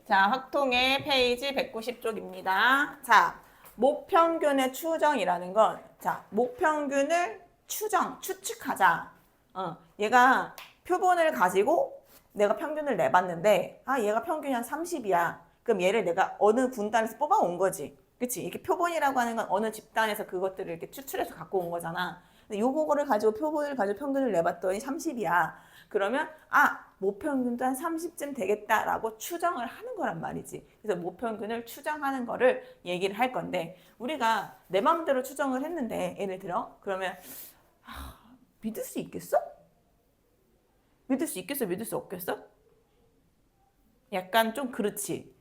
자, 학통의 페이지 190쪽입니다. 자, 목평균의 추정이라는 건, 자, 목평균을 추측하자. 얘가 표본을 가지고 내가 평균을 내봤는데, 얘가 평균이 한 30이야. 그럼 얘를 내가 어느 분단에서 뽑아온 거지. 그치? 이렇게 표본이라고 하는 건 어느 집단에서 그것들을 이렇게 추출해서 갖고 온 거잖아. 근데 요거를 가지고 표본을 가지고 평균을 내봤더니 30이야. 그러면 목평균도 한 30쯤 되겠다라고 추정을 하는 거란 말이지. 그래서 목평균을 추정하는 거를 얘기를 할 건데, 우리가 내 마음대로 추정을 했는데, 예를 들어 그러면 믿을 수 있겠어? 믿을 수 있겠어? 믿을 수 없겠어? 약간 좀 그렇지.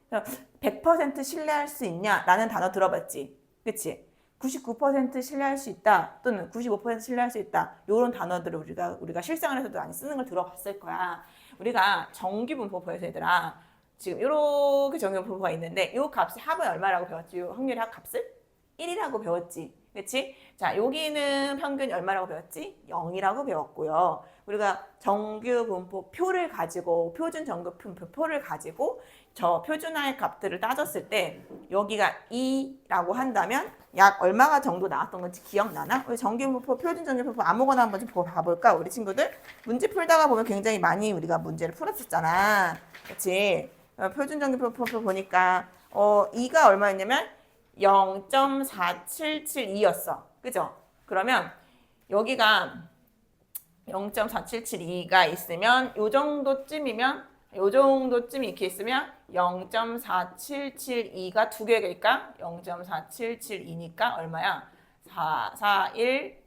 100% 신뢰할 수 있냐라는 단어 들어봤지. 그치? 99% 신뢰할 수 있다 또는 95% 신뢰할 수 있다, 이런 단어들을 우리가 실생활에서도 많이 쓰는 걸 들어봤을 거야. 우리가 정규분포에서 얘들아, 지금 이렇게 정규분포가 있는데 이 값이 합은 얼마라고 배웠지? 이 확률의 합 값을 1이라고 배웠지. 그치? 자, 여기는 평균이 얼마라고 배웠지? 0이라고 배웠고요. 우리가 정규분포 표를 가지고, 표준 정규분포 표를 가지고 저 표준화의 값들을 따졌을 때 여기가 2라고 한다면 약 얼마가 정도 나왔던 건지 기억나나? 우리 정규분포, 표준 정규분포 아무거나 한번 좀 봐볼까? 우리 친구들 문제 풀다가 보면 굉장히 많이 우리가 문제를 풀었었잖아. 그치? 표준 정규분포 보니까 2가 얼마였냐면 0.4772였어. 그죠? 그러면 여기가 0.4772가 있으면 요 정도쯤이면, 요 정도쯤 이렇게 있으면 0.4772가 두 개일까? 0.4772니까 얼마야? 4, 4, 1,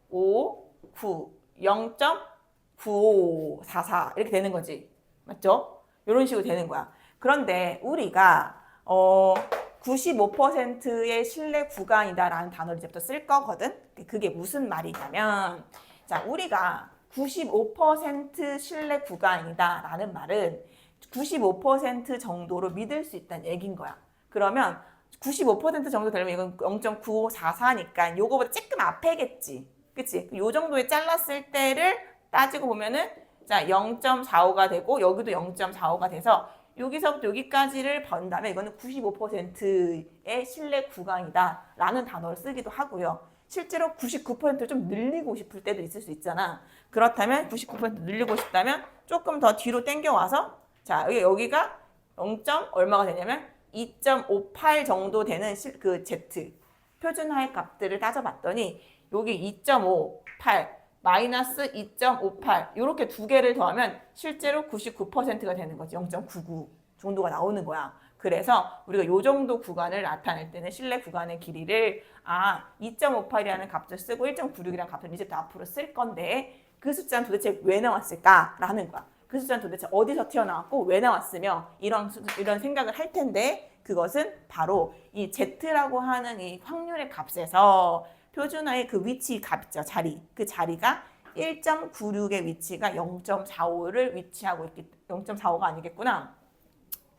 5, 9, 0.9544 이렇게 되는 거지. 맞죠? 이런 식으로 되는 거야. 그런데 우리가 95%의 신뢰 구간이다라는 단어를 이제부터 쓸 거거든. 그게 무슨 말이냐면, 자, 우리가 95% 신뢰 구간이다라는 말은 95% 정도로 믿을 수 있다는 얘기인 거야. 그러면 95% 정도 되면 이건 0.9544니까 요거보다 조금 앞에겠지. 그치? 요 정도에 잘랐을 때를 따지고 보면은, 자, 0.45가 되고 여기도 0.45가 돼서 여기서부터 여기까지를 번다면 이거는 95%의 신뢰 구간이다 라는 단어를 쓰기도 하고요. 실제로 99%를 좀 늘리고 싶을 때도 있을 수 있잖아. 그렇다면 99% 늘리고 싶다면 조금 더 뒤로 당겨와서, 자, 여기가 0. 얼마가 되냐면 2.58 정도 되는 그 Z 표준화의 값들을 따져봤더니 여기 2.58 마이너스 2.58 이렇게 두 개를 더하면 실제로 99%가 되는 거지. 0.99 정도가 나오는 거야. 그래서 우리가 이 정도 구간을 나타낼 때는 신뢰 구간의 길이를 2.58이라는 값을 쓰고 1.96이라는 값을 이제부터 앞으로 쓸 건데, 그 숫자는 도대체 왜 나왔을까라는 거야. 그 숫자는 도대체 어디서 튀어나왔고 왜 나왔으며 이런 생각을 할 텐데, 그것은 바로 이 Z라고 하는 이 확률의 값에서 표준화의 그 위치 값 있죠. 자리. 그 자리가 1.96의 위치가 0.45를 위치하고 있기, 0.45가 아니겠구나.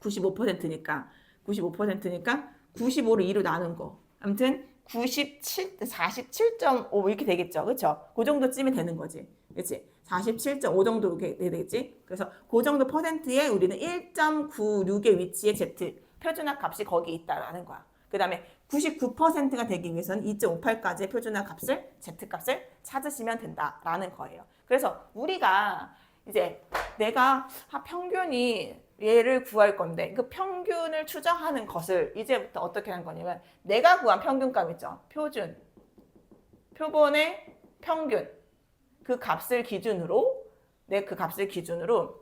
95%니까 95%니까 95를 2로 나눈 거. 아무튼 47.5 이렇게 되겠죠. 그렇죠? 그 정도쯤이 되는 거지. 그렇지? 47.5 정도 되겠지? 그래서 그 정도 퍼센트에 우리는 1.96의 위치에 Z 표준화 값이 거기 있다라는 거야. 그 다음에 99%가 되기 위해서는 2.58까지의 표준화 값을, Z 값을 찾으시면 된다라는 거예요. 그래서 우리가 이제 내가 평균이 얘를 구할 건데 그 평균을 추정하는 것을 이제부터 어떻게 하는 거냐면, 내가 구한 평균값 있죠. 표준, 표본의 평균, 그 값을 기준으로, 그 값을 기준으로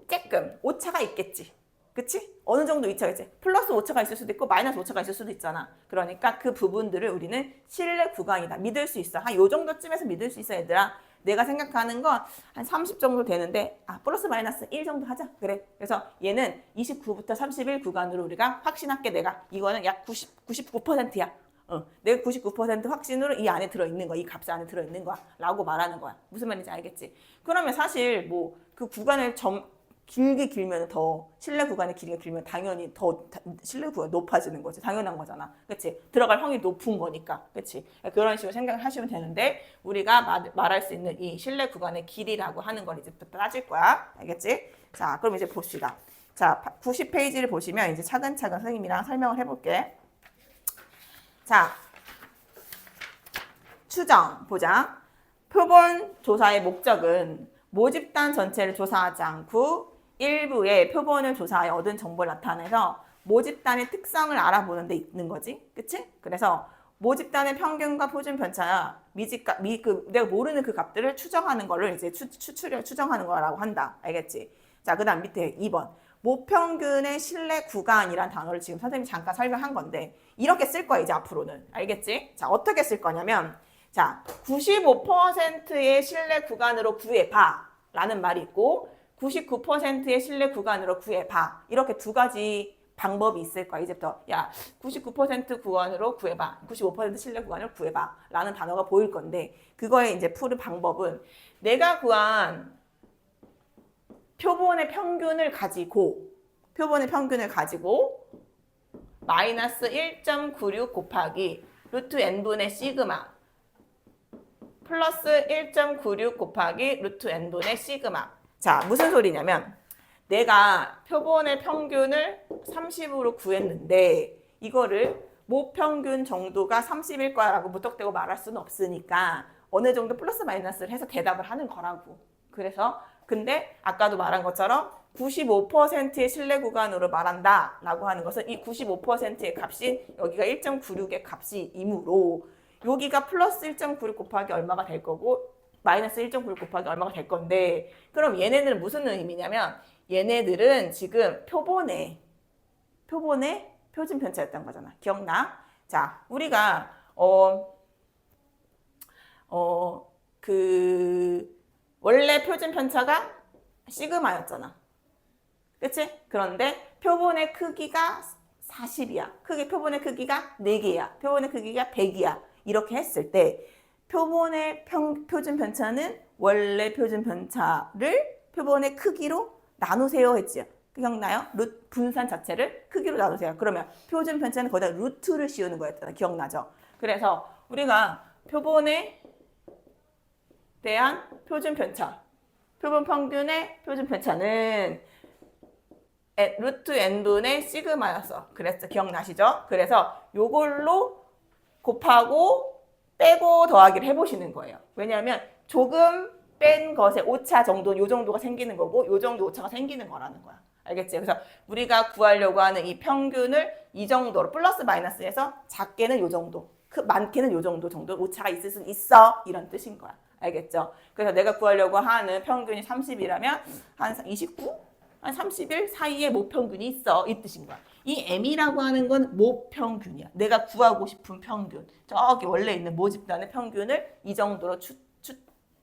조금 오차가 있겠지. 그치? 어느 정도 오차가 있지. 플러스 오차가 있을 수도 있고 마이너스 오차가 있을 수도 있잖아. 그러니까 그 부분들을 우리는 신뢰 구간이다. 믿을 수 있어. 한 요 정도쯤에서 믿을 수 있어, 얘들아. 내가 생각하는 건 한 30 정도 되는데 플러스 마이너스 1 정도 하자. 그래. 그래서 얘는 29부터 31 구간으로 우리가 확신할게. 내가 이거는 약 99%야. 내가 99% 확신으로 이 안에 들어있는 거야. 이 값 안에 들어있는 거야. 라고 말하는 거야. 무슨 말인지 알겠지? 그러면 사실 뭐 그 구간을 길게 길면 더, 신뢰 구간의 길이가 길면 당연히 더 신뢰 구간이 높아지는 거지. 당연한 거잖아. 그치? 들어갈 확률이 높은 거니까. 그치? 그런 식으로 생각을 하시면 되는데, 우리가 말할 수 있는 이 신뢰 구간의 길이라고 하는 걸 이제 또 따질 거야. 알겠지? 자, 그럼 이제 봅시다. 자, 90페이지를 보시면 이제 차근차근 선생님이랑 설명을 해볼게. 자, 추정 보자. 표본 조사의 목적은 모집단 전체를 조사하지 않고 일부의 표본을 조사하여 얻은 정보를 나타내서 모집단의 특성을 알아보는 데 있는 거지. 그치? 그래서 모집단의 평균과 표준 편차야 미집값, 내가 모르는 그 값들을 추정하는 거를 이제 추정하는 거라고 한다. 알겠지? 자, 그 다음 밑에 2번. 모평균의 신뢰 구간이란 단어를 지금 선생님이 잠깐 설명한 건데 이렇게 쓸 거야 이제 앞으로는. 알겠지? 자, 어떻게 쓸 거냐면 자, 95%의 신뢰 구간으로 구해봐 라는 말이 있고 99%의 신뢰 구간으로 구해봐. 이렇게 두 가지 방법이 있을 거야. 이제부터 야 99% 구간으로 구해봐. 95% 신뢰 구간을 구해봐 라는 단어가 보일 건데 그거에 이제 푸는 방법은 내가 구한 표본의 평균을 가지고 마이너스 1.96 곱하기 루트 n분의 시그마 플러스 1.96 곱하기 루트 n분의 시그마. 자, 무슨 소리냐면 내가 표본의 평균을 30으로 구했는데 이거를 모평균 정도가 30일 거라고 무턱대고 말할 수는 없으니까 어느 정도 플러스 마이너스를 해서 대답을 하는 거라고. 그래서 근데 아까도 말한 것처럼 95%의 신뢰 구간으로 말한다 라고 하는 것은 이 95%의 값이 여기가 1.96의 값이이므로 여기가 플러스 1.96 곱하기 얼마가 될 거고 마이너스 1.96 곱하기 얼마가 될 건데 그럼 얘네들은 무슨 의미냐면 얘네들은 지금 표본의 표준 편차였던 거잖아. 기억나? 자, 우리가 원래 표준 편차가 시그마였잖아. 그치? 그런데 표본의 크기가 40이야. 표본의 크기가 4개야. 표본의 크기가 100이야. 이렇게 했을 때 표본의 표준 편차는 원래 표준 편차를 표본의 크기로 나누세요 했지. 기억나요? 분산 자체를 크기로 나누세요. 그러면 표준 편차는 거기다 루트를 씌우는 거였잖아. 기억나죠? 그래서 우리가 표본에 대한 표준 편차, 표본 평균의 표준 편차는 루트 n분의 시그마였어. 그랬어. 기억나시죠? 그래서 요걸로 곱하고 빼고 더하기를 해보시는 거예요. 왜냐하면 조금 뺀 것에 오차 정도, 요 정도가 생기는 거고 요 정도 오차가 생기는 거라는 거야. 알겠지? 그래서 우리가 구하려고 하는 이 평균을 이 정도로 플러스 마이너스해서 작게는 요 정도, 많게는 요 정도 오차가 있을 수 있어. 이런 뜻인 거야. 알겠죠? 그래서 내가 구하려고 하는 평균이 30이라면 한 29? 한 30일 사이에 모평균이 있어. 이 뜻인 거야. 이 M이라고 하는 건 모평균이야. 내가 구하고 싶은 평균. 저기 원래 있는 모집단의 평균을 이 정도로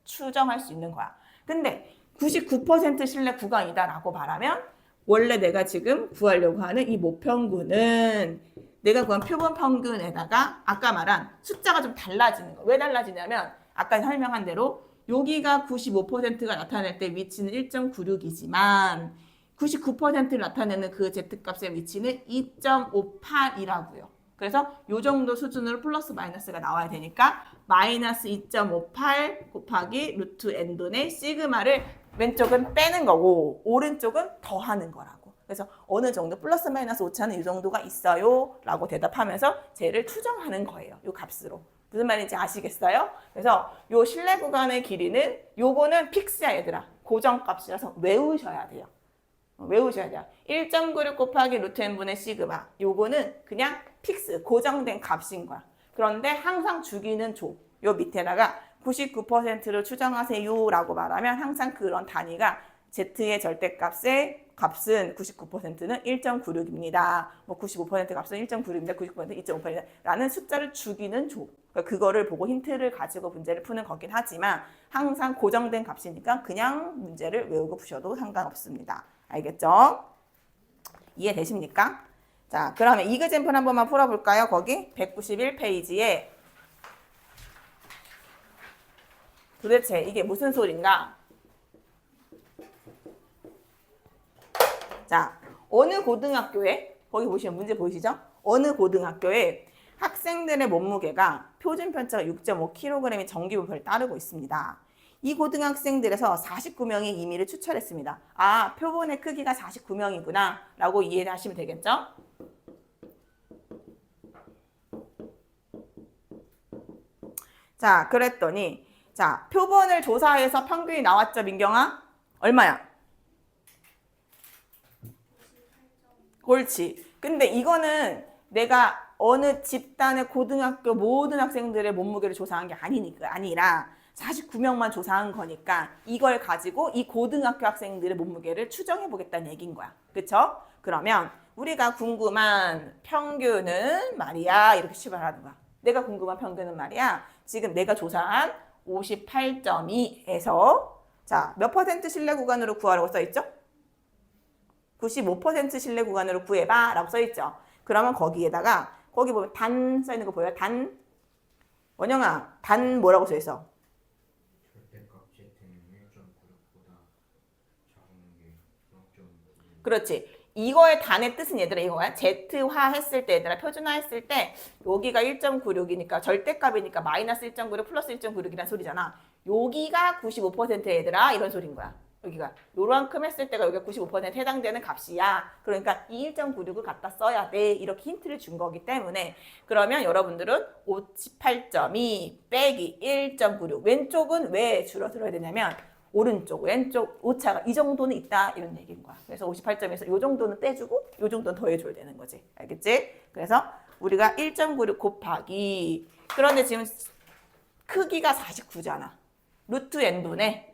추정할 수 있는 거야. 근데 99% 신뢰 구간이다라고 말하면 원래 내가 지금 구하려고 하는 이 모평균은 내가 구한 표본 평균에다가 아까 말한 숫자가 좀 달라지는 거야. 왜 달라지냐면 아까 설명한 대로 여기가 95%가 나타낼 때 위치는 1.96이지만 99%를 나타내는 그 Z값의 위치는 2.58이라고요. 그래서 이 정도 수준으로 플러스 마이너스가 나와야 되니까 마이너스 2.58 곱하기 루트 n분의 시그마를 왼쪽은 빼는 거고 오른쪽은 더하는 거라고. 그래서 어느 정도 플러스 마이너스 오차는 이 정도가 있어요 라고 대답하면서 쟤를 추정하는 거예요. 이 값으로. 무슨 말인지 아시겠어요? 그래서 요 신뢰 구간의 길이는 요거는 픽스야 얘들아. 고정값이라서 외우셔야 돼요. 외우셔야 돼요. 1.96 곱하기 루트 n분의 시그마. 요거는 그냥 픽스, 고정된 값인 거야. 그런데 항상 주기는 줘. 요 밑에다가 99%를 추정하세요 라고 말하면 항상 그런 단위가 Z의 절대값의 값은 99%는 1.96입니다. 뭐 95% 값은 1.96입니다. 99% 2.58입니다. 라는 숫자를 주기는 줘. 그러니까 그거를 보고 힌트를 가지고 문제를 푸는 거긴 하지만 항상 고정된 값이니까 그냥 문제를 외우고 푸셔도 상관없습니다. 알겠죠? 이해되십니까? 자, 그러면 이그잼플 한 번만 풀어볼까요? 거기 191페이지에 도대체 이게 무슨 소린가? 자, 어느 고등학교에 거기 보시면 문제 보이시죠? 어느 고등학교에 학생들의 몸무게가 표준 편차가 6.5kg이 정기분포를 따르고 있습니다. 이 고등학생들에서 49명의 임의를 추천했습니다. 아, 표본의 크기가 49명이구나 라고 이해를 하시면 되겠죠? 자, 그랬더니 자, 표본을 조사해서 평균이 나왔죠, 민경아? 얼마야? 옳지. 근데 이거는 내가 어느 집단의 고등학교 모든 학생들의 몸무게를 조사한 게 아니라 49명만 조사한 거니까 이걸 가지고 이 고등학교 학생들의 몸무게를 추정해 보겠다는 얘기인 거야. 그쵸? 그러면 우리가 궁금한 평균은 말이야 이렇게 출발하는 거야. 내가 궁금한 평균은 말이야 지금 내가 조사한 58.2에서 자, 몇 퍼센트 신뢰 구간으로 구하라고 써있죠? 95% 신뢰 구간으로 구해봐 라고 써있죠. 그러면 거기에다가 거기 보면 단 써있는 거 보여요? 단 원영아 단 뭐라고 써있어? 절대값 Z는 1.96보다 작은 게 0.9. 그렇지. 이거의 단의 뜻은 얘들아 이거야. Z화 했을 때 얘들아 표준화 했을 때 여기가 1.96이니까 절대값이니까 마이너스 1.96 플러스 1.96이란 소리잖아. 여기가 95% 얘들아 이런 소린 거야. 여기가 요만큼 했을 때가 여기가 95% 해당되는 값이야. 그러니까 이 1.96을 갖다 써야 돼. 이렇게 힌트를 준 거기 때문에 그러면 여러분들은 58.2 빼기 1.96 왼쪽은 왜 줄어들어야 되냐면 오른쪽, 왼쪽 오차가 이 정도는 있다 이런 얘기인 거야. 그래서 58점에서 이 정도는 떼주고 이 정도는 더해줘야 되는 거지. 알겠지? 그래서 우리가 1.96 곱하기 그런데 지금 크기가 49잖아. 루트 n분의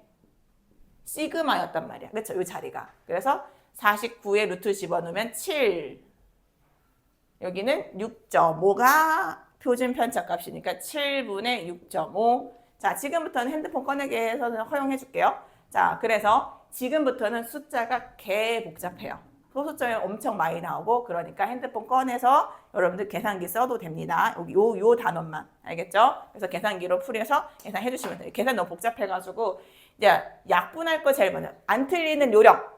시그마였단 말이야. 그렇죠? 이 자리가. 그래서 49에 루트 집어넣으면 7. 여기는 6.5가 표준 편차값이니까 7분의 6.5. 자, 지금부터는 핸드폰 꺼내게 해서 허용해 줄게요. 자, 그래서 지금부터는 숫자가 개 복잡해요. 소수점이 엄청 많이 나오고 그러니까 핸드폰 꺼내서 여러분들 계산기 써도 됩니다. 여기 요 단원만. 알겠죠? 그래서 계산기로 풀어서 계산해 주시면 돼요. 계산 너무 복잡해가지고 이제 약분할 거 제일 먼저 안 틀리는 요령.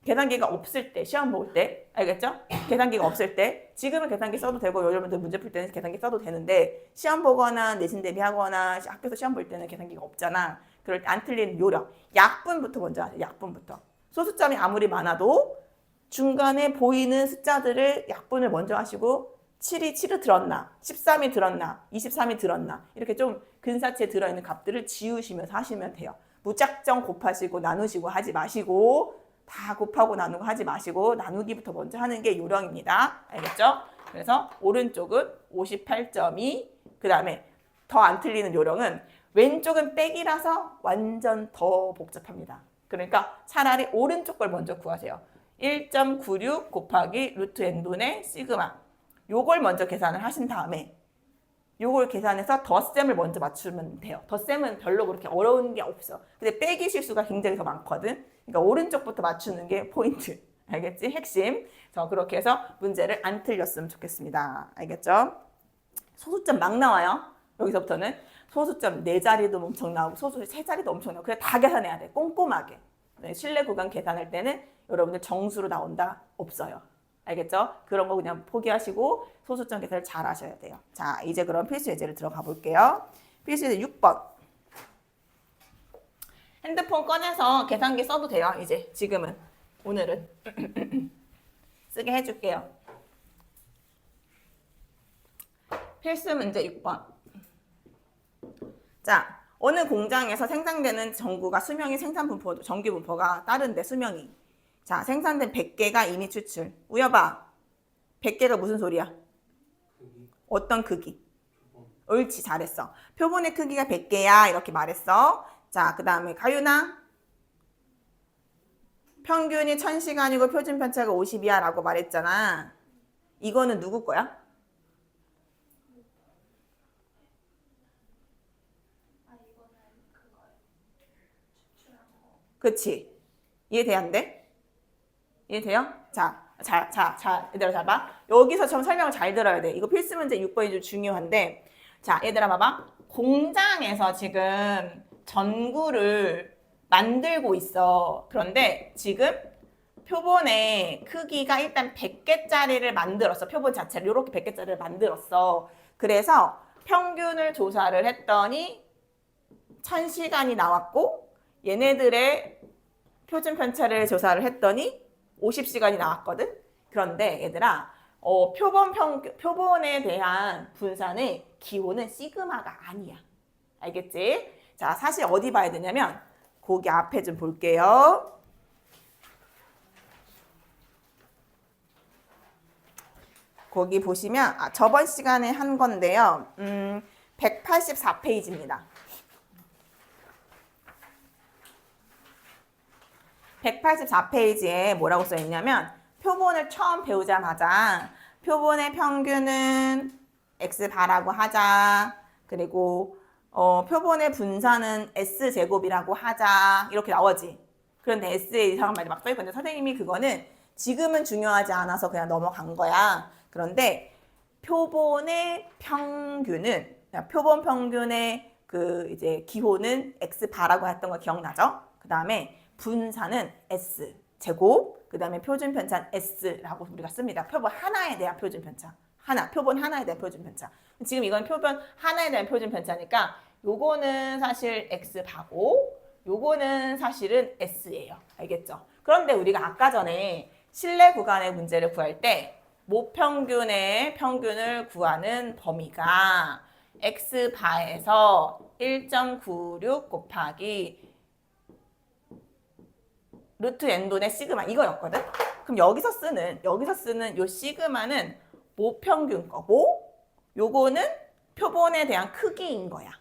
계산기가 없을 때, 시험 볼 때, 알겠죠? 계산기가 없을 때, 지금은 계산기 써도 되고, 여러분들 문제 풀 때는 계산기 써도 되는데, 시험 보거나 내신 대비하거나 학교에서 시험 볼 때는 계산기가 없잖아. 그럴 때 안 틀리는 요령. 약분부터 먼저 하세요. 약분부터. 소수점이 아무리 많아도 중간에 보이는 숫자들을 약분을 먼저 하시고, 7이 7을 들었나, 13이 들었나, 23이 들었나, 이렇게 좀 근사치에 들어있는 값들을 지우시면서 하시면 돼요. 무작정 곱하시고 나누시고 하지 마시고, 다 곱하고 나누고 하지 마시고 나누기부터 먼저 하는 게 요령입니다. 알겠죠? 그래서 오른쪽은 58.2 그 다음에 더 안 틀리는 요령은 왼쪽은 빼기라서 완전 더 복잡합니다. 그러니까 차라리 오른쪽 걸 먼저 구하세요. 1.96 곱하기 루트 n분의 시그마 요걸 먼저 계산을 하신 다음에 요걸 계산해서 덧셈을 먼저 맞추면 돼요. 덧셈은 별로 그렇게 어려운 게 없어. 근데 빼기 실수가 굉장히 더 많거든. 그러니까 오른쪽부터 맞추는 게 포인트. 알겠지? 핵심. 그렇게 해서 문제를 안 틀렸으면 좋겠습니다. 알겠죠? 소수점 막 나와요. 여기서부터는 소수점 4자리도 엄청 나오고 소수점 3자리도 엄청 나오고 그래 다 계산해야 돼. 꼼꼼하게. 신뢰 구간 계산할 때는 여러분들 정수로 나온다? 없어요. 알겠죠? 그런 거 그냥 포기하시고 소수점 계산을 잘 하셔야 돼요. 자, 이제 그럼 필수 예제를 들어가 볼게요. 필수 예제 6번. 핸드폰 꺼내서 계산기 써도 돼요. 이제 지금은 오늘은 쓰게 해줄게요. 필수 문제 6번. 자, 어느 공장에서 생산되는 전구가 수명이 생산 분포, 전기 분포가 다른데 수명이. 자, 생산된 100개가 이미 추출. 우여봐. 100개가 무슨 소리야? 크기? 어떤 크기? 표본. 옳지, 잘했어. 표본의 크기가 100개야 이렇게 말했어. 자, 그 다음에 가윤아. 평균이 1000시간이고 표준 편차가 50이야 라고 말했잖아. 이거는 누구 거야? 그치? 이해돼야 안 돼? 이해돼요? 자, 얘들아 잘 봐. 여기서 좀 설명을 잘 들어야 돼. 이거 필수 문제 6번이 좀 중요한데 자, 얘들아 봐봐. 공장에서 지금 전구를 만들고 있어. 그런데 지금 표본의 크기가 일단 100개짜리를 만들었어. 표본 자체를 이렇게 100개짜리를 만들었어. 그래서 평균을 조사를 했더니 1000시간이 나왔고 얘네들의 표준 편차를 조사를 했더니 50시간이 나왔거든. 그런데 얘들아, 표본에 대한 분산의 기호는 시그마가 아니야. 알겠지? 자, 사실 어디 봐야 되냐면 거기 앞에 좀 볼게요. 거기 보시면 저번 시간에 한 건데요. 184페이지입니다. 184페이지에 뭐라고 써 있냐면 표본을 처음 배우자마자 표본의 평균은 X바라고 하자. 그리고 표본의 분산은 S제곱이라고 하자. 이렇게 나오지. 그런데 S에 이상한 말이 막 써있고, 근데 선생님이 그거는 지금은 중요하지 않아서 그냥 넘어간 거야. 그런데 표본의 평균은, 표본 평균의 그 이제 기호는 X바라고 했던 거 기억나죠? 그 다음에 분산은 S 제곱, 그 다음에 표준 편차는 S라고 우리가 씁니다. 표본 하나에 대한 표준 편차. 표본 하나에 대한 표준 편차. 지금 이건 표본 하나에 대한 표준 편차니까 요거는 사실 X바고 요거는 사실은 S예요. 알겠죠? 그런데 우리가 아까 전에 실내 구간의 문제를 구할 때 모평균의 평균을 구하는 범위가 X바에서 1.96 곱하기 루트 n분의 시그마 이거였거든? 그럼 여기서 쓰는 요 시그마는 모평균 거고 요거는 표본에 대한 크기인 거야.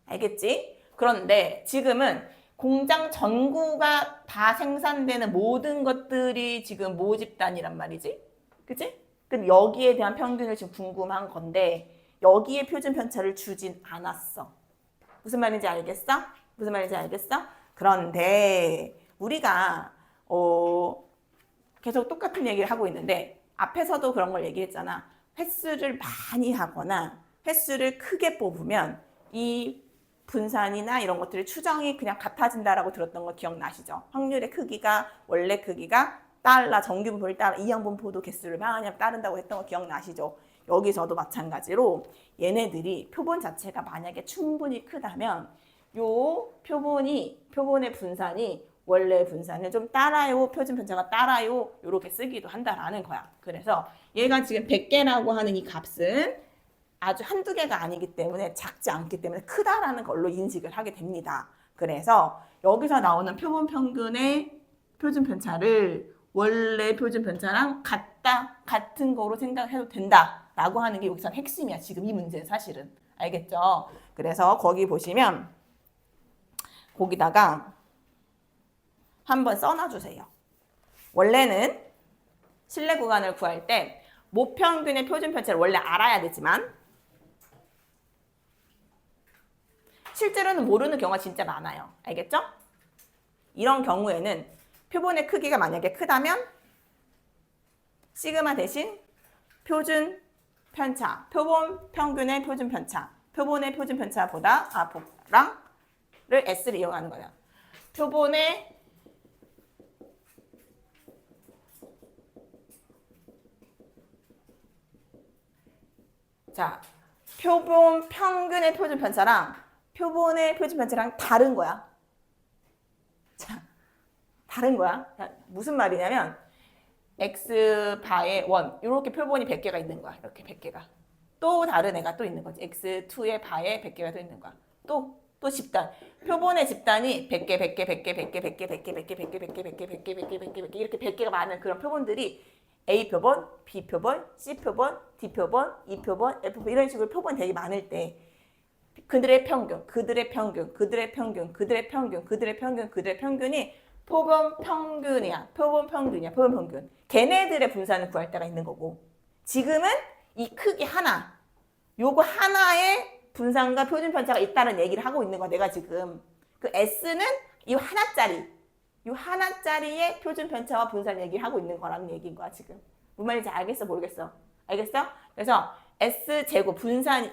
알겠지? 그런데 지금은 공장 전구가 다 생산되는 모든 것들이 지금 모집단이란 말이지. 그치? 그럼 여기에 대한 평균을 지금 궁금한 건데 여기에 표준 편차를 주진 않았어. 무슨 말인지 알겠어? 무슨 말인지 알겠어? 그런데 우리가 계속 똑같은 얘기를 하고 있는데 앞에서도 그런 걸 얘기했잖아. 횟수를 많이 하거나 횟수를 크게 뽑으면 이 분산이나 이런 것들이 추정이 그냥 같아진다라고 들었던 거 기억나시죠? 확률의 크기가 원래 크기가 따라 정규분포를 따라 이항분포도 개수를 많이 따른다고 했던 거 기억나시죠? 여기서도 마찬가지로 얘네들이 표본 자체가 만약에 충분히 크다면 요 표본의 분산이 원래 분산을 좀 따라요, 표준 편차가 따라요, 이렇게 쓰기도 한다라는 거야. 그래서 얘가 지금 100개라고 하는 이 값은 아주 한두 개가 아니기 때문에 작지 않기 때문에 크다라는 걸로 인식을 하게 됩니다. 그래서 여기서 나오는 표본 평균의 표준 편차를 원래 표준 편차랑 같은 거로 생각해도 된다라고 하는 게 여기서 핵심이야. 지금 이 문제는 사실은. 알겠죠? 그래서 거기 보시면 거기다가 한번 써놔주세요. 원래는 실내 구간을 구할 때 모평균의 표준 편차를 원래 알아야 되지만 실제로는 모르는 경우가 진짜 많아요. 알겠죠? 이런 경우에는 표본의 크기가 만약에 크다면 시그마 대신 표준 편차, 표본 평균의 표준 편차, 표본의 표준 편차보다 를 S를 이용하는 거예요. 표본의 자, 표본 평균의 표준 편차랑 표본의 표준 편차랑 다른 거야. 자, 다른 거야. 무슨 말이냐면 X바의 1 이렇게 표본이 100개가 있는 거야. 이렇게 100개가. 또 다른 애가 또 있는 거지. X2의 바에 100개가 또 있는 거야. 또 집단. 표본의 집단이 100개, 100개, 100개, 100개, 100개, 100개, 100개, 100개, 100개, 100개, 100개, 100개, 100개 이렇게 100개가 많은 그런 표본들이 A표본, B표본, C표본, D표본, E표본, F표본 이런 식으로 표본이 되게 많을 때 그들의 평균, 그들의 평균, 그들의 평균, 그들의 평균, 그들의 평균, 그들의 평균이 표본 평균이야. 표본 평균이야. 표본 평균. 걔네들의 분산을 구할 때가 있는 거고 지금은 이 크기 하나 요거 하나의 분산과 표준 편차가 있다는 얘기를 하고 있는 거야. 내가 지금 그 S는 이 하나짜리의 표준 편차와 분산 얘기를 하고 있는 거라는 얘기인 거야. 지금 무슨 말인지 알겠어? 모르겠어? 알겠어? 그래서 S제곱 분산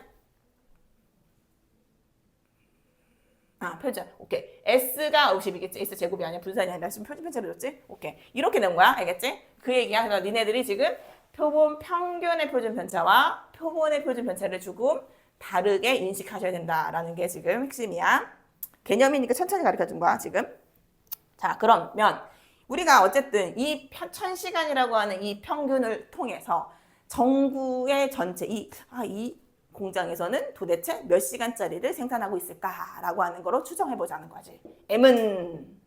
표준. 오케이. S가 50이겠지. S제곱이 아니야. 분산이 아니라 지금 표준 편차를 줬지? 오케이. 이렇게 된 거야. 알겠지? 그 얘기야. 그래서 니네들이 지금 표본 평균의 표준 편차와 표본의 표준 편차를 조금 다르게 인식하셔야 된다라는 게 지금 핵심이야. 개념이니까 천천히 가르쳐 준 거야, 지금. 자, 그러면 우리가 어쨌든 이 1000시간이라고 하는 이 평균을 통해서 전국의 전체 이 공장에서는 도대체 몇 시간짜리를 생산하고 있을까라고 하는 거로 추정해 보자는 거지. M은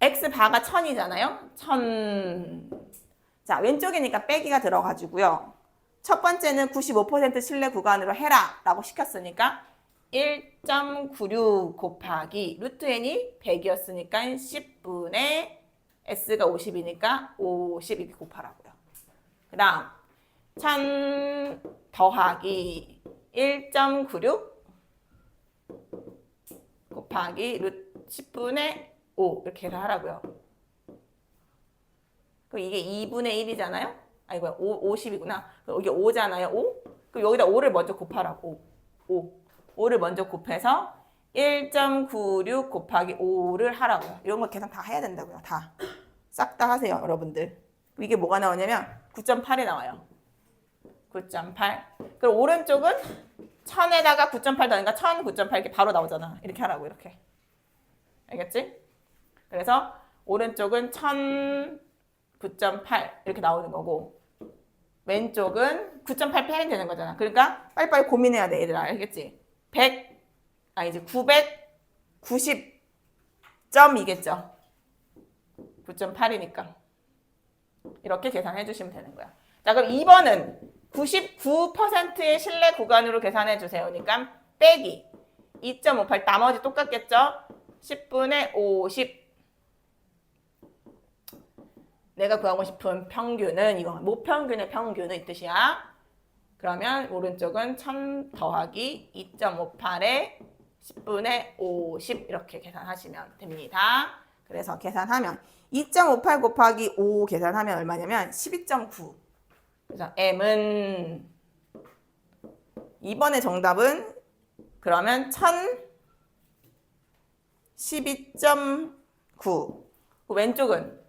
X바가 1000이잖아요. 1000. 자, 왼쪽이니까 빼기가 들어가지고요. 첫 번째는 95% 신뢰 구간으로 해라 라고 시켰으니까 1.96 곱하기 루트 n이 100이었으니까 10분의 s가 50이니까 50 이렇게 곱하라고요. 그 다음 1000 더하기 1.96 곱하기 루트 10분의 5 이렇게 하라고요. 그럼 이게 2분의 1이잖아요? 아이고야 50이구나. 여기 5잖아요. 5? 그럼 여기다 5를 먼저 곱하라고. 5를 먼저 곱해서 1.96 곱하기 5를 하라고요. 이런 거 계산 다 해야 된다고요. 다. 싹 다 하세요, 여러분들. 이게 뭐가 나오냐면 9.8이 나와요. 9.8. 그럼 오른쪽은 1000에다가 9.8 더하니까 1000, 9.8 이렇게 바로 나오잖아. 이렇게 하라고, 이렇게. 알겠지? 그래서 오른쪽은 1000, 9.8 이렇게 나오는 거고 왼쪽은 9.8 빼면 되는 거잖아. 그러니까 빨리빨리 고민해야 돼, 얘들아. 알겠지? 990점이겠죠. 9.8이니까. 이렇게 계산해 주시면 되는 거야. 자, 그럼 2번은 99%의 신뢰 구간으로 계산해 주세요. 그러니까 빼기 2.58 나머지 똑같겠죠? 10분의 50 내가 구하고 싶은 평균은 이거 모평균의 평균은 이 뜻이야. 그러면 오른쪽은 1000 더하기 2.58에 10분의 50 이렇게 계산하시면 됩니다. 그래서 계산하면 2.58 곱하기 5 계산하면 얼마냐면 12.9. 그래서 M은 2번의 정답은 그러면 12.9. 왼쪽은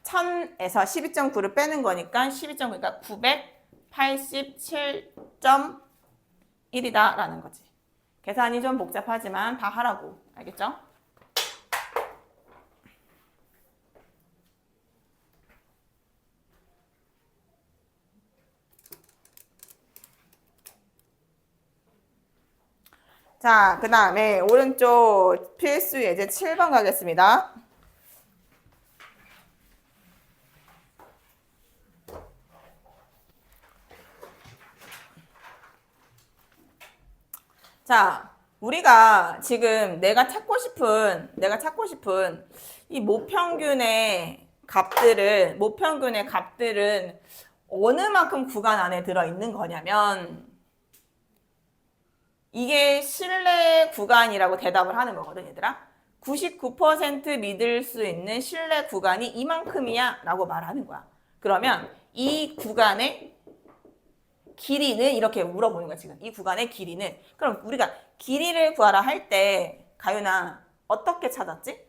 1000에서 12.9를 빼는 거니까 12.9니까 987.1이다 라는 거지. 계산이 좀 복잡하지만 다 하라고. 알겠죠? 자, 그 다음에 오른쪽 필수 예제 7번 가겠습니다. 자, 우리가 지금 내가 찾고 싶은 이 모평균의 값들은 어느 만큼 구간 안에 들어있는 거냐면 이게 신뢰 구간이라고 대답을 하는 거거든, 얘들아. 99% 믿을 수 있는 신뢰 구간이 이만큼이야 라고 말하는 거야. 그러면 이 구간의 길이는 이렇게 물어보는 거야, 지금. 이 구간의 길이는. 그럼 우리가 길이를 구하라 할 때, 가윤아, 어떻게 찾았지?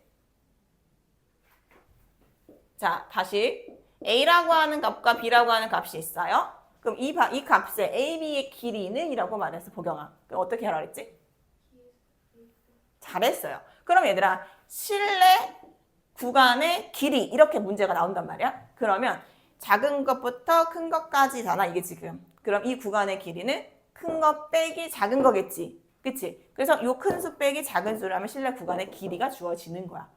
자, 다시. A라고 하는 값과 B라고 하는 값이 있어요. 그럼 이 값의 A, B의 길이는 이라고 말해서 보경아. 그럼 어떻게 하라 그랬지? 잘했어요. 그럼 얘들아, 신뢰 구간의 길이 이렇게 문제가 나온단 말이야. 그러면 작은 것부터 큰 것까지잖아, 이게 지금. 그럼 이 구간의 길이는 큰 거 빼기 작은 거겠지. 그치? 그래서 이 큰 수 빼기 작은 수를 하면 신뢰 구간의 길이가 주어지는 거야.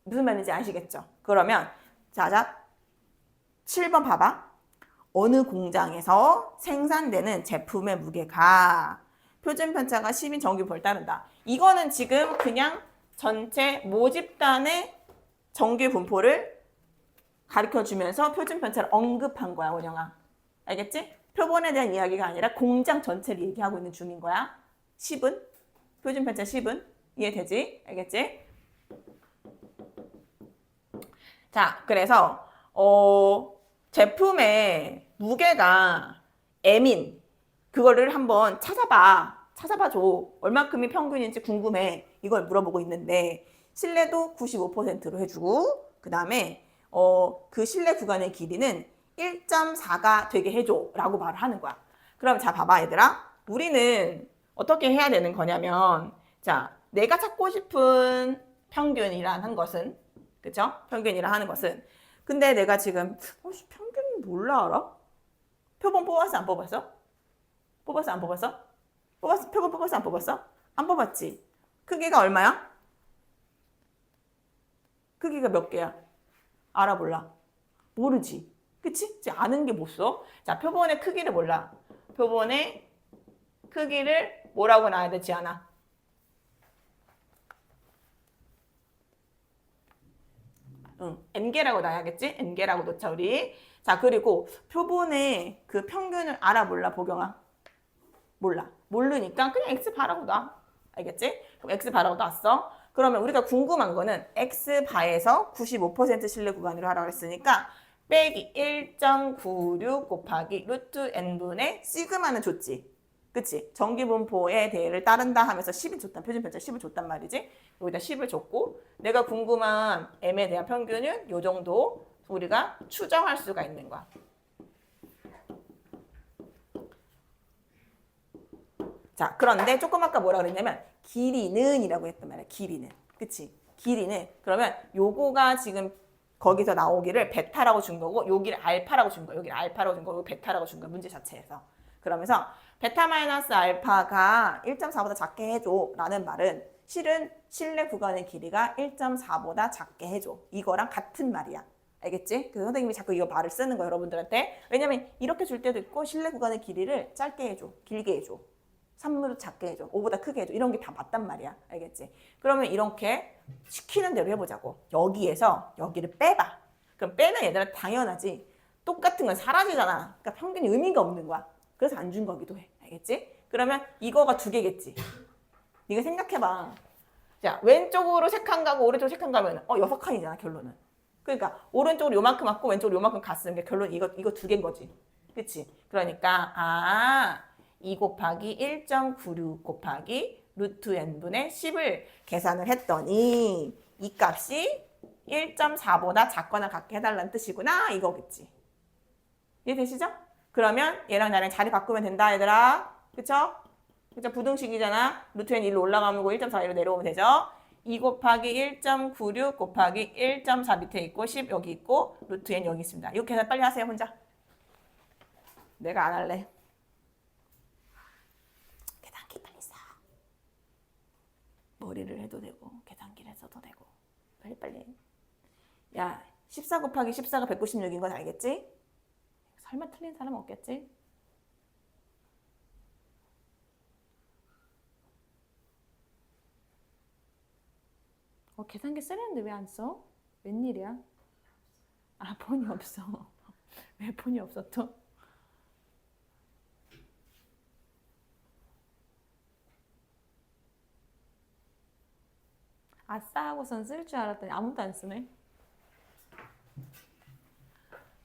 무슨 말인지 아시겠죠? 그러면 자 7번 봐봐. 어느 공장에서 생산되는 제품의 무게가 표준 편차가 10인 정규분포를 따른다. 이거는 지금 그냥 전체 모집단의 정규분포를 가르쳐주면서 표준 편차를 언급한 거야, 원영아. 알겠지? 표본에 대한 이야기가 아니라 공장 전체를 얘기하고 있는 중인 거야. 10은? 표준 편차 10은? 이해되지? 알겠지? 자, 그래서 제품의 무게가 M인 그거를 한번 찾아봐줘. 얼마큼이 평균인지 궁금해. 이걸 물어보고 있는데 신뢰도 95%로 해주고 그 다음에 그 신뢰 구간의 길이는 1.4가 되게 해줘 라고 말을 하는 거야. 그럼 자 봐봐 얘들아. 우리는 어떻게 해야 되는 거냐면, 자, 내가 찾고 싶은 평균이라는 것은, 그쵸? 평균이라 하는 것은. 근데 내가 지금, 평균 몰라 알아? 표본 뽑았어, 안 뽑았어? 뽑았어, 안 뽑았어? 뽑았어, 표본 뽑았어, 안 뽑았어? 안 뽑았지? 크기가 얼마야? 크기가 몇 개야? 알아, 몰라? 모르지. 그치? 이제 아는 게 못 써? 자, 표본의 크기를 몰라. 표본의 크기를 뭐라고 놔야 되지 않아? n개라고 놔야겠지? n개라고 놓자, 우리. 자, 그리고 표본의 그 평균을 알아, 몰라, 보경아? 몰라. 모르니까 그냥 x바라고 놔. 알겠지? 그럼 x바라고 놨어. 그러면 우리가 궁금한 거는 x바에서 95% 신뢰 구간으로 하라고 했으니까 빼기 1.96 곱하기 루트 n분의 시그마는 줬지. 그치? 정기분포의 대를 따른다 하면서 10을 줬단, 표준편차 10을 줬단 말이지. 여기다 10을 줬고 내가 궁금한 m에 대한 평균은 요 정도 우리가 추정할 수가 있는 거야. 자, 그런데 조금 아까 뭐라 그랬냐면 길이는 이라고 했단 말이야. 길이는. 그치? 길이는. 그러면 요거가 지금 거기서 나오기를 베타라고 준 거고 여기를 알파라고 준 거야. 여기를 알파라고 준 거고 베타라고 준 거야. 문제 자체에서. 그러면서 베타 마이너스 알파가 1.4보다 작게 해줘 라는 말은 실은 실내 구간의 길이가 1.4보다 작게 해줘. 이거랑 같은 말이야. 알겠지? 그래서 선생님이 자꾸 이거 말을 쓰는 거야, 여러분들한테. 왜냐면 이렇게 줄 때도 있고 실내 구간의 길이를 짧게 해줘. 길게 해줘. 3으로 작게 해줘. 5보다 크게 해줘. 이런 게 다 맞단 말이야. 알겠지? 그러면 이렇게 시키는 대로 해보자고. 여기에서 여기를 빼봐. 그럼 빼면 얘들아 당연하지. 똑같은 건 사라지잖아. 그러니까 평균이 의미가 없는 거야. 그래서 안 준 거기도 해. 알겠지? 그러면 이거가 두 개겠지. 네가 생각해봐. 자, 왼쪽으로 3칸 가고 오른쪽으로 3칸 가면 6칸이잖아, 결론은. 그러니까 오른쪽으로 요만큼 왔고 왼쪽으로 요만큼 갔으면 게 결론 이거 두 개인 거지. 그치? 그러니까 2 곱하기 1.96 곱하기 루트 n분의 10을 계산을 했더니 이 값이 1.4보다 작거나 같게 해달라는 뜻이구나 이거겠지. 이해되시죠? 그러면 얘랑 나랑 자리 바꾸면 된다 얘들아. 그쵸? 그쵸? 부등식이잖아. 루트 n 1로 올라가면 1.4로 내려오면 되죠? 2 곱하기 1.96 곱하기 1.4 밑에 있고 10 여기 있고 루트 n 여기 있습니다. 이거 계산 빨리 하세요 혼자. 내가 안 할래. 계산기 빨리 써. 머리를 해도 되고 계산기를 써도 되고 빨리빨리. 야 14 곱하기 14가 196인 건 알겠지? 설마 틀린 사람 없겠지? 계산기 쓰려는데 왜 안 써? 웬일이야? 폰이 없어. 왜 폰이 없어 또? 아싸 하고선 쓸 줄 알았더니 아무도 안 쓰네.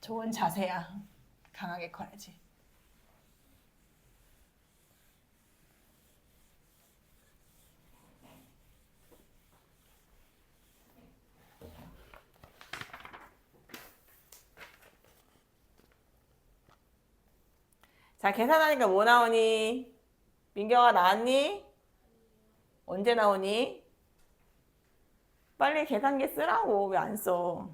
좋은 자세야. 강하게 커야지. 자, 계산하니까 뭐 나오니? 민경아 나왔니? 언제 나오니? 빨리 계산기 쓰라고. 왜 안 써?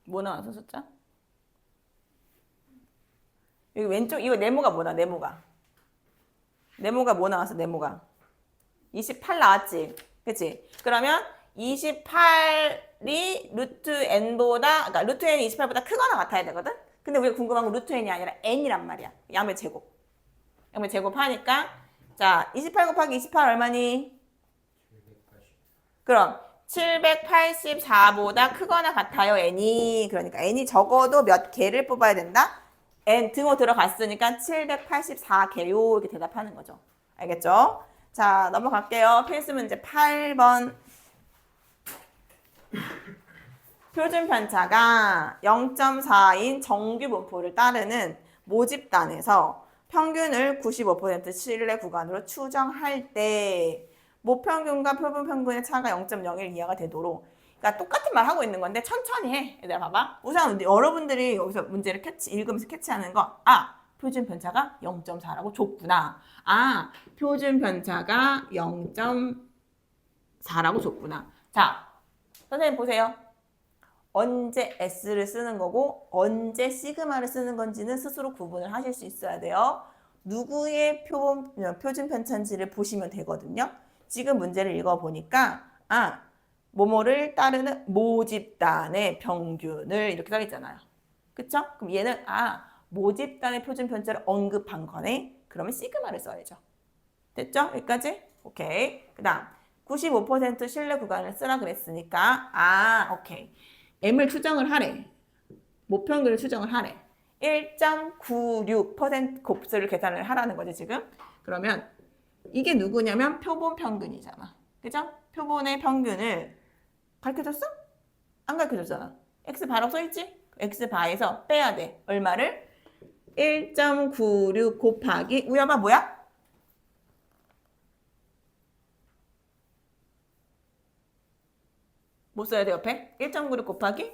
뭐 나왔어 숫자? 여기 왼쪽 이거 네모가 뭐나 네모가 뭐 나왔어 네모가 28 나왔지 그치? 그러면 28이 루트 n보다 그러니까 루트 n이 28보다 크거나 같아야 되거든? 근데 우리가 궁금한 건 루트 n이 아니라 n이란 말이야. 양면 제곱 하니까 자 28 곱하기 28 얼마니? 780. 그럼 784보다 크거나 같아요 n이. 그러니까 n이 적어도 몇 개를 뽑아야 된다? n 등호 들어갔으니까 784개요 이렇게 대답하는 거죠. 알겠죠? 자 넘어갈게요. 필수 문제 8번 표준 편차가 0.4인 정규 분포를 따르는 모집단에서 평균을 95% 신뢰 구간으로 추정할 때 모평균과 표본 평균의 차가 0.01 이하가 되도록, 그러니까 똑같은 말 하고 있는 건데 천천히 해. 얘들아 봐봐. 우선 여러분들이 여기서 문제를 읽으면서 캐치하는 거, 표준 편차가 0.4라고 줬구나. 표준 편차가 0.4라고 줬구나. 자, 선생님 보세요. 언제 S를 쓰는 거고 언제 시그마를 쓰는 건지는 스스로 구분을 하실 수 있어야 돼요. 누구의 표준 편차인지를 보시면 되거든요. 지금 문제를 읽어보니까 뭐뭐를 따르는 모집단의 평균을 이렇게 써 있잖아요. 그쵸? 그럼 얘는 모집단의 표준 편차를 언급한 거네. 그러면 시그마를 써야죠. 됐죠? 여기까지? 오케이. 그 다음 95% 신뢰 구간을 쓰라 그랬으니까 오케이. M을 추정을 하래. 모평균을 추정을 하래. 1.96% 곱수를 계산을 하라는 거지 지금. 그러면 이게 누구냐면 표본 평균이잖아. 그죠? 표본의 평균을 가르쳐줬어? 안 가르쳐줬잖아. X바라고 써있지? X바에서 빼야 돼. 얼마를? 1.96 곱하기 우야마 뭐야? 뭐 써야 돼 옆에? 1.96 곱하기?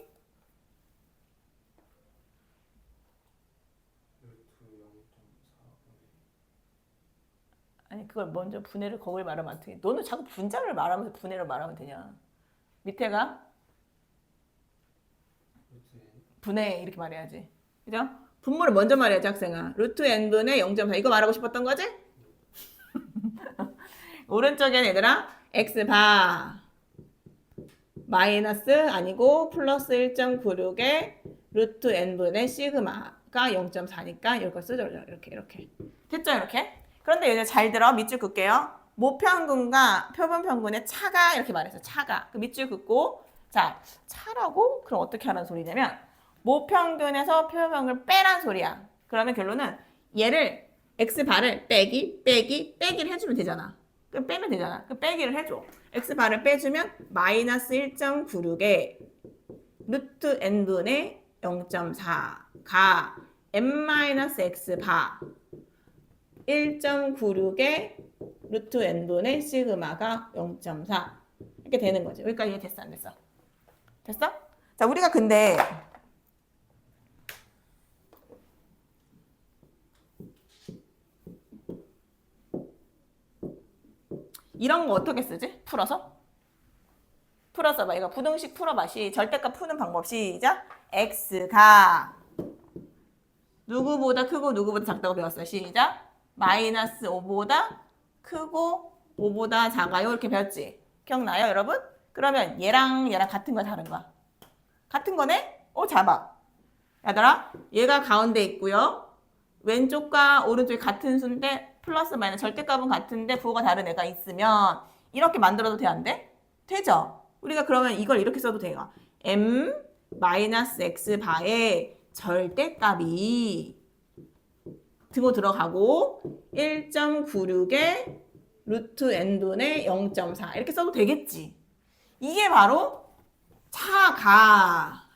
아니 그걸 먼저 분해를 거울 말하면 안 돼. 너는 자꾸 분자를 말하면서 분해를 말하면 되냐. 밑에가 분해 이렇게 말해야지. 그죠? 분모를 먼저 말해야지 학생아. 루트 n분의 0.4 이거 말하고 싶었던 거지? 오른쪽엔 얘들아 x바 마이너스 아니고 플러스 1.96에 루트 n분의 시그마가 0.4니까 이걸 쓰죠. 이렇게. 됐죠? 이렇게? 그런데 이제 잘 들어. 밑줄 긋게요. 모평균과 표본평균의 차가 이렇게 말했어. 차가. 그 밑줄 긋고 자, 차라고? 그럼 어떻게 하라는 소리냐면 모평균에서 표본평균을 빼란 소리야. 그러면 결론은 얘를 x바를 빼기를 해주면 되잖아. 그럼 빼면 되잖아. 그럼 빼기를 해줘. x바를 빼주면 마이너스 1.96에 루트 n분의 0.4가 n-x바 1.96에 루트 n분의 시그마가 0.4 이렇게 되는 거지. 여기까지 이해 됐어 안 됐어? 됐어? 자, 우리가 근데 이런 거 어떻게 쓰지? 풀어서 봐. 이거 부등식 풀어봐. 절대값 푸는 방법 시작. x가 누구보다 크고 누구보다 작다고 배웠어. 시작. 마이너스 5보다 크고 5보다 작아요. 이렇게 배웠지? 기억나요, 여러분? 그러면 얘랑 같은 거야, 다른 거야? 같은 거네? 잡아. 얘들아, 얘가 가운데 있고요. 왼쪽과 오른쪽이 같은 수인데 플러스 마이너스 절대값은 같은데 부호가 다른 애가 있으면 이렇게 만들어도 돼, 안 돼? 되죠? 우리가 그러면 이걸 이렇게 써도 돼요. m-x 바의 절대값이 등호 들어가고 1.96에 루트 n분의 0.4 이렇게 써도 되겠지. 이게 바로 차가야.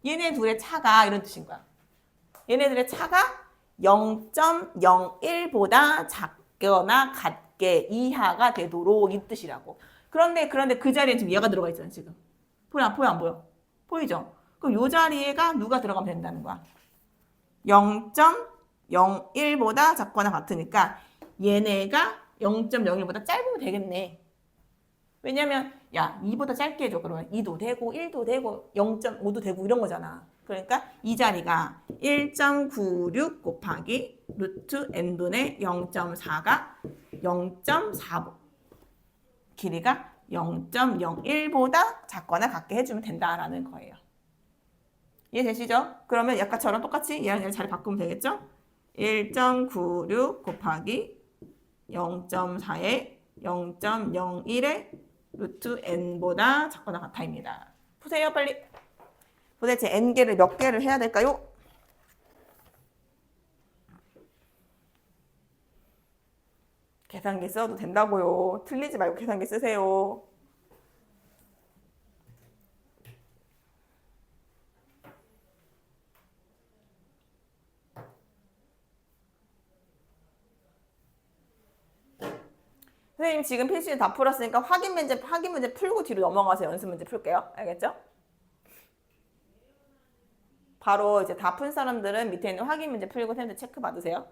얘네 둘의 차가 이런 뜻인 거야. 얘네들의 차가 0.01보다 작거나 같게 이하가 되도록 이 뜻이라고. 그런데 그 자리에 지금 얘가 들어가 있잖아 지금. 보여 안 보여? 보이죠? 그럼 이 자리에가 누가 들어가면 된다는 거야? 0.01보다 작거나 같으니까 얘네가 0.01보다 짧으면 되겠네. 왜냐면 2보다 짧게 해줘. 그러면 2도 되고 1도 되고 0.5도 되고 이런 거잖아. 그러니까 이 자리가 1.96 곱하기 루트 n분의 0.4가 0.4 길이가 0.01보다 작거나 같게 해주면 된다라는 거예요. 이해되시죠? 그러면 아까처럼 똑같이 얘랑 자리 바꾸면 되겠죠? 1.96 곱하기 0.4에 0.01에 루트 n보다 작거나 같아입니다. 푸세요 빨리. 도대체 n개를 몇 개를 해야 될까요? 계산기 써도 된다고요. 틀리지 말고 계산기 쓰세요. 선생님 지금 필수는 다 풀었으니까 확인 문제 풀고 뒤로 넘어가서 연습 문제 풀게요. 알겠죠? 바로 이제 다 푼 사람들은 밑에 있는 확인 문제 풀고 선생님들 체크 받으세요.